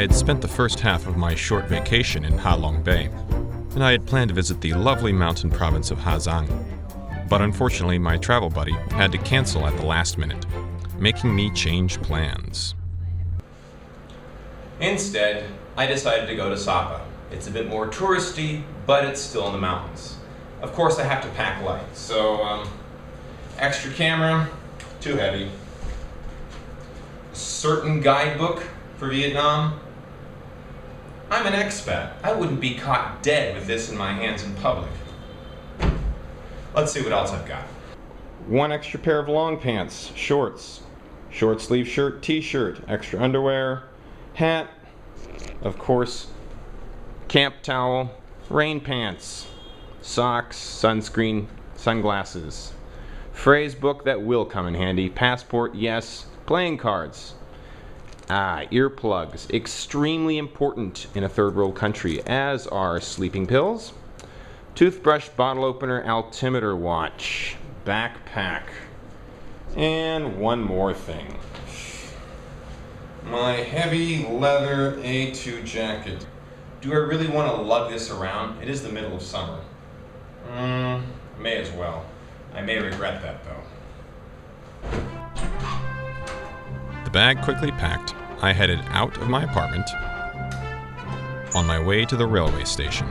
I had spent the first half of my short vacation in Ha Long Bay, and I had planned to visit the lovely mountain province of Hazang. But unfortunately, my travel buddy had to cancel at the last minute, making me change plans. Instead, I decided to go to Sapa. It's a bit more touristy, but it's still in the mountains. Of course, I have to pack light, so extra camera, too heavy. A certain guidebook for Vietnam. I'm an expat. I wouldn't be caught dead with this in my hands in public. Let's see what else I've got. One extra pair of long pants, shorts, short sleeve shirt, t-shirt, extra underwear, hat, of course, camp towel, rain pants, socks, sunscreen, sunglasses, phrase book that will come in handy, passport, yes, playing cards. Earplugs, extremely important in a third world country, as are sleeping pills, toothbrush, bottle opener, altimeter watch, backpack, and one more thing. My heavy leather A2 jacket. Do I really want to lug this around? It is the middle of summer. May as well. I may regret that though. The bag quickly packed, I headed out of my apartment on my way to the railway station.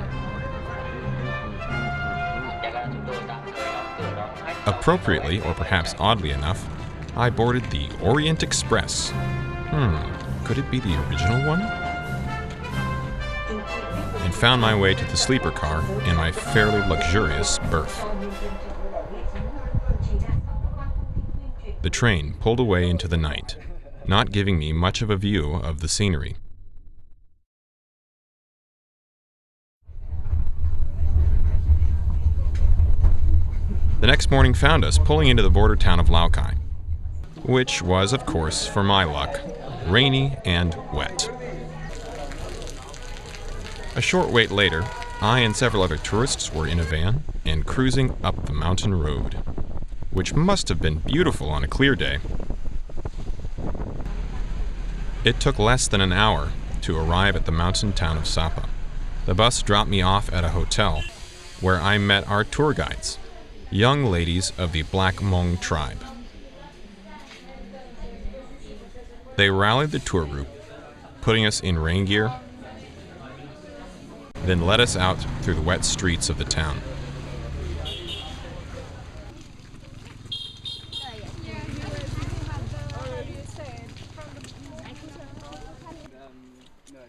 Appropriately, or perhaps oddly enough, I boarded the Orient Express. Could it be the original one? And found my way to the sleeper car in my fairly luxurious berth. The train pulled away into the night, not giving me much of a view of the scenery. The next morning found us pulling into the border town of Lao Cai, which was, of course, for my luck, rainy and wet. A short wait later, I and several other tourists were in a van and cruising up the mountain road, which must have been beautiful on a clear day. It took less than an hour to arrive at the mountain town of Sapa. The bus dropped me off at a hotel where I met our tour guides, young ladies of the Black Hmong tribe. They rallied the tour group, putting us in rain gear, then led us out through the wet streets of the town.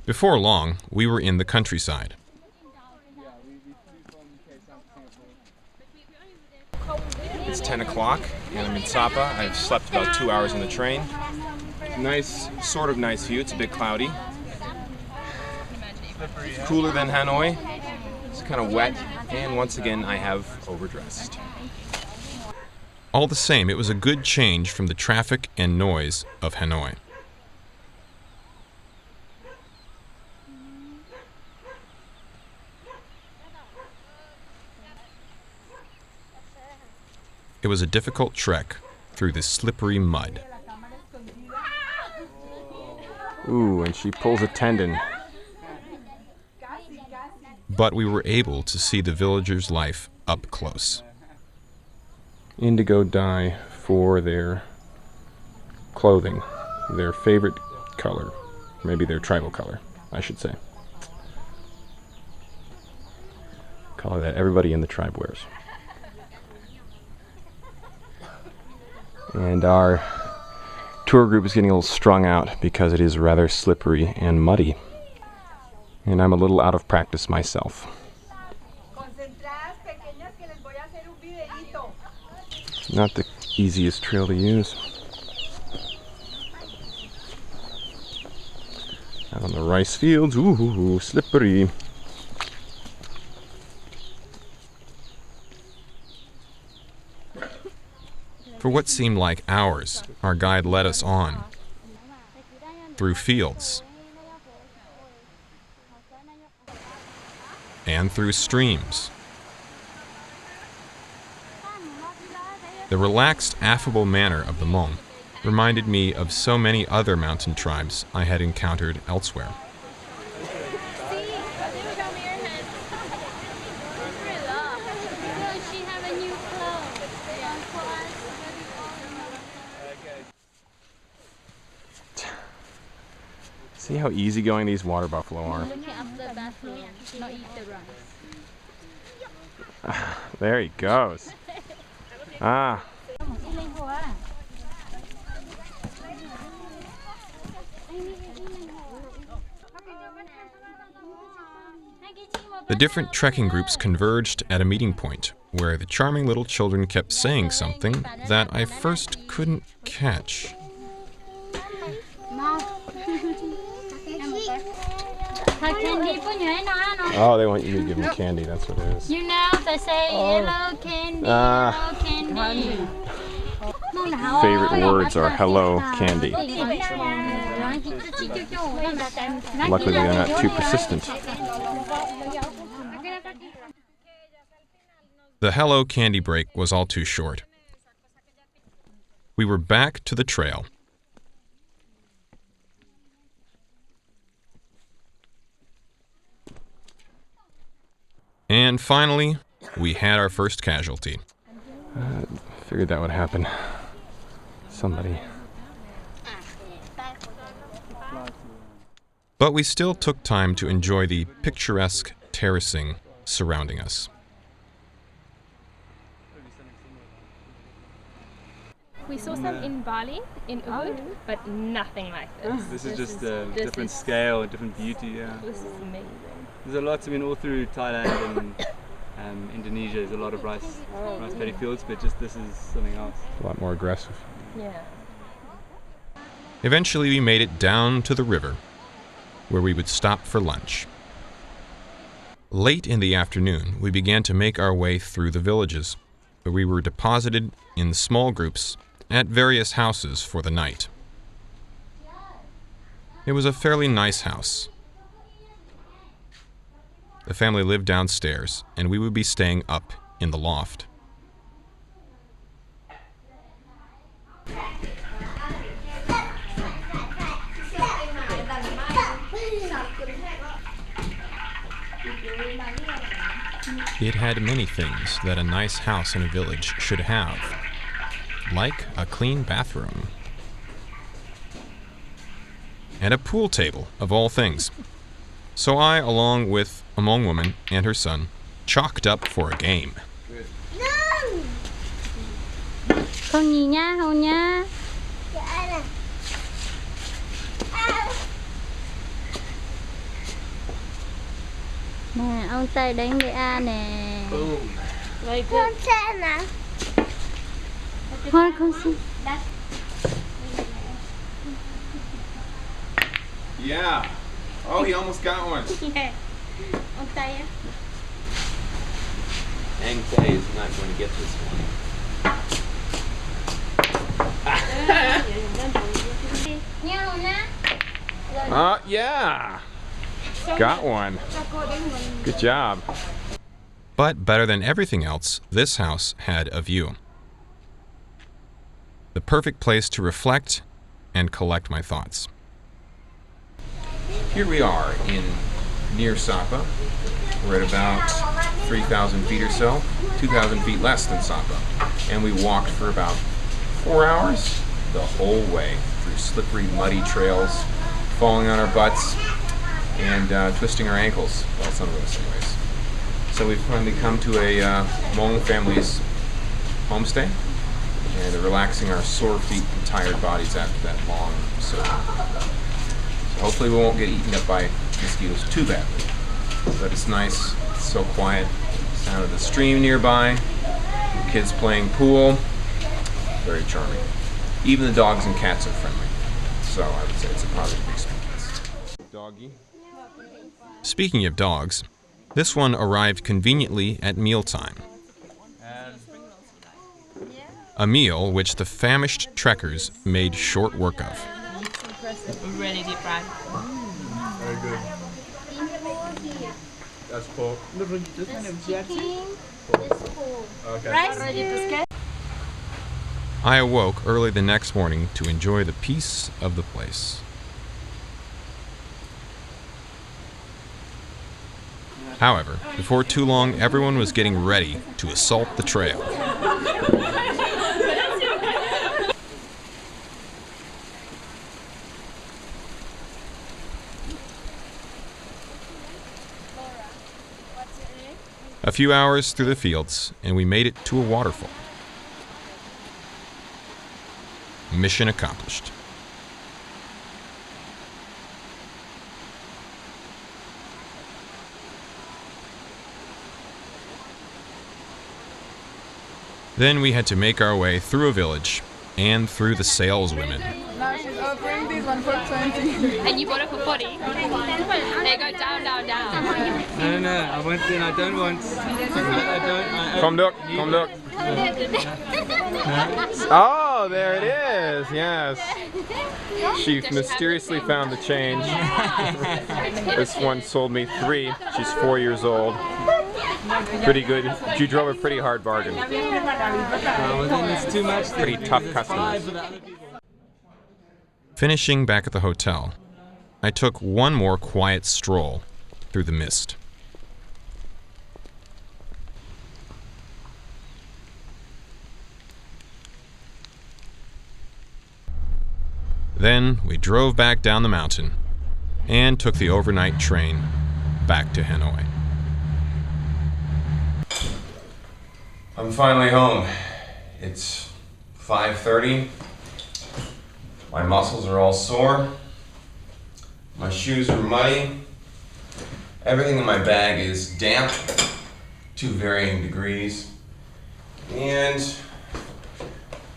Before long, we were in the countryside. It's 10 o'clock and I'm in Sapa. I've slept about 2 hours in the train. Nice, sort of nice view. It's a bit cloudy. Cooler than Hanoi. It's kind of wet, and once again I have overdressed. All the same, it was a good change from the traffic and noise of Hanoi. It was a difficult trek through the slippery mud. Ooh, and she pulls a tendon. But we were able to see the villagers' life up close. Indigo dye for their clothing, their favorite color, maybe their tribal color, I should say. Color that everybody in the tribe wears. And our tour group is getting a little strung out because it is rather slippery and muddy. And I'm a little out of practice myself. Not the easiest trail to use. Out on the rice fields, ooh, slippery. For what seemed like hours, our guide led us on through fields and through streams. The relaxed, affable manner of the Hmong reminded me of so many other mountain tribes I had encountered elsewhere. See how easygoing these water buffalo are. There he goes. Ah. The different trekking groups converged at a meeting point where the charming little children kept saying something that I first couldn't catch. Oh, they want you to give them candy, that's what it is. You know, they say yellow candy, yellow candy. Favorite words are hello, candy. Luckily they're not too persistent. The hello candy break was all too short. We were back to the trail. And finally, we had our first casualty. Figured that would happen. Somebody. But we still took time to enjoy the picturesque terracing surrounding us. We saw some in Bali, in Ubud, but nothing like this. This is just a different scale, a different beauty, yeah. This is amazing. There's a lot, I mean, all through Thailand and Indonesia, there's a lot of rice paddy fields, but just this is something else. A lot more aggressive. Yeah. Eventually we made it down to the river, where we would stop for lunch. Late in the afternoon, we began to make our way through the villages, where we were deposited in small groups at various houses for the night. It was a fairly nice house. The family lived downstairs, and we would be staying up in the loft. It had many things that a nice house in a village should have, like a clean bathroom. And a pool table, of all things. So I, along with a Hmong woman and her son, chalked up for a game. Không nhì nha, không nha. Nè, ông Tây đánh với A nè. Con xem nào. Thôi con xin. Yeah. Oh, he almost got one. Yeah. Ông Tây á. Lao Cai is not going to get this one. Yeah. Got one. Good job. But better than everything else, this house had a view. The perfect place to reflect and collect my thoughts. Here we are near Sapa. We're at about 3,000 feet or so, 2,000 feet less than Sapa. And we walked for about 4 hours the whole way through slippery, muddy trails, falling on our butts, and twisting our ankles. Well, some of us anyways. So we've finally come to a Hmong family's homestay, and relaxing our sore feet and tired bodies after that long survey. So hopefully we won't get eaten up by mosquitoes too badly. But it's nice, it's so quiet. Sound of the stream nearby, kids playing pool, very charming. Even the dogs and cats are friendly. So I would say it's a positive experience. Doggy. Speaking of dogs, this one arrived conveniently at mealtime. A meal which the famished trekkers made short work of. Really deep fried. Very good. That's pork. Rice. I awoke early the next morning to enjoy the peace of the place. However, before too long, everyone was getting ready to assault the trail. A few hours through the fields, and we made it to a waterfall. Mission accomplished. Then we had to make our way through a village and through the saleswomen. And you bought it for 40? They go down, down, down. No, I want it. I don't want. Kom duck. Oh, there it is. Yes. She mysteriously found the change. This one sold me 3. She's 4 years old. Pretty good. You drove a pretty hard bargain. It's too much. Pretty tough customers. Finishing back at the hotel, I took one more quiet stroll through the mist. Then we drove back down the mountain and took the overnight train back to Hanoi. I'm finally home. It's 5:30. My muscles are all sore. My shoes are muddy. Everything in my bag is damp to varying degrees. And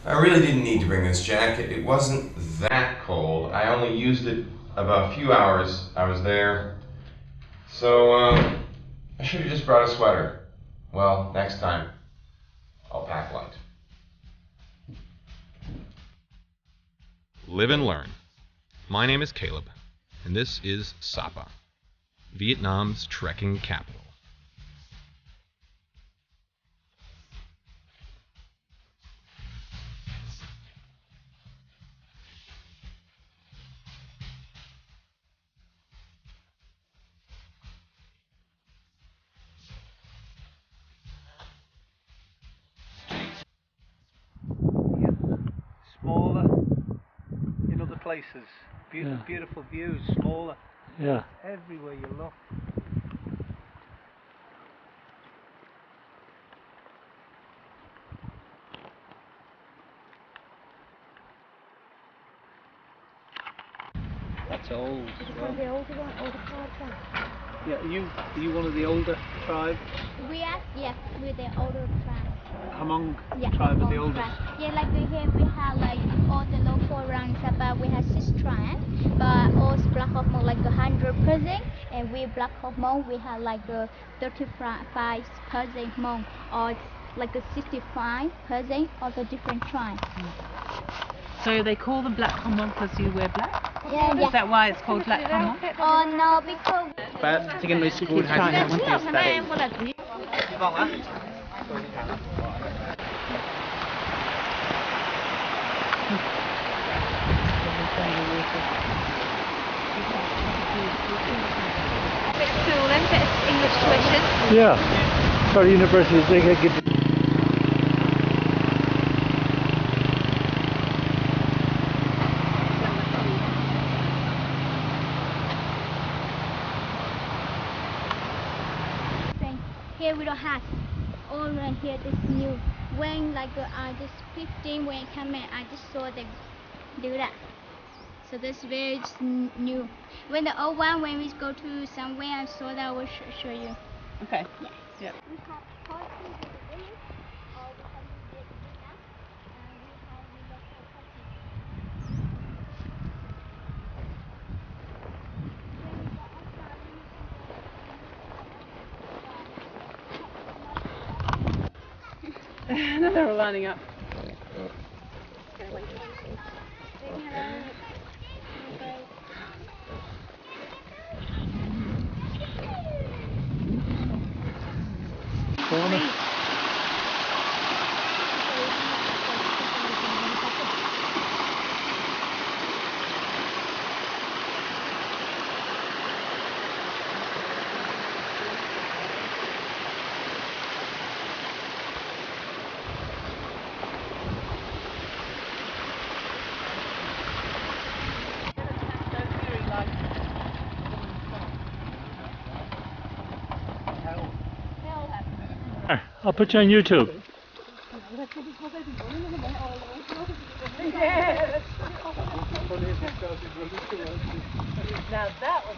I really didn't need to bring this jacket. It wasn't that cold. I only used it about a few hours I was there. So I should have just brought a sweater. Well, next time I'll pack light. Live and learn. My name is Caleb, and this is Sapa, Vietnam's trekking capital. Smaller in other places. Beautiful views, smaller. Yeah. Everywhere you look. That's old. Yeah, are you one of the older tribe? We are, yes, we're the older tribe. Among Yeah, tribe of the among oldest? tribe. Yeah, like here we have like all the local around Sapa, we have 6 tribes, but all Black Hawk Hmong like 100%, and we Black Hawk Hmong we have like 35% Hmong, or like 65% of the different tribes. So they call them black Hmong because you wear black? Yeah, Is that why it's called black Hmong? Oh no, because But secondary school has no one to study. school and get English tuition. Yeah. For university, they can get. Here we don't have all around here. This new. When like I just 15 when I come in, I just saw them do that. So this very new. When the old one, when we go to somewhere, I saw that. I will show you. Okay. Yeah. Yep. We have parties in the village, or we have the dinner, and we have the local parties. No, they're all lining up. I'll put you on YouTube. Now that was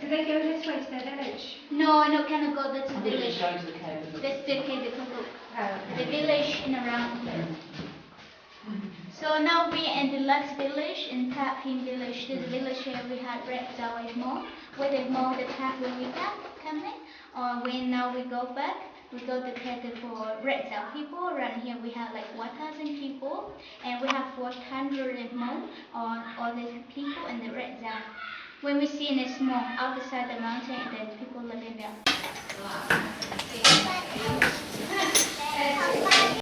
Do they go this way to the village? No, I don't kind of go to the village. That's the cave, the village in around here. So now we in the last village, in Tapin village. This village here we had Red Zawai Mall, where they mow the path when we come in. Or when now we go back, we go to cater for Red Zaw people. Around here we have like 1,000 people, and we have 400 and more on all these people in the Red Zaw. When we see in a small outside the mountain, and then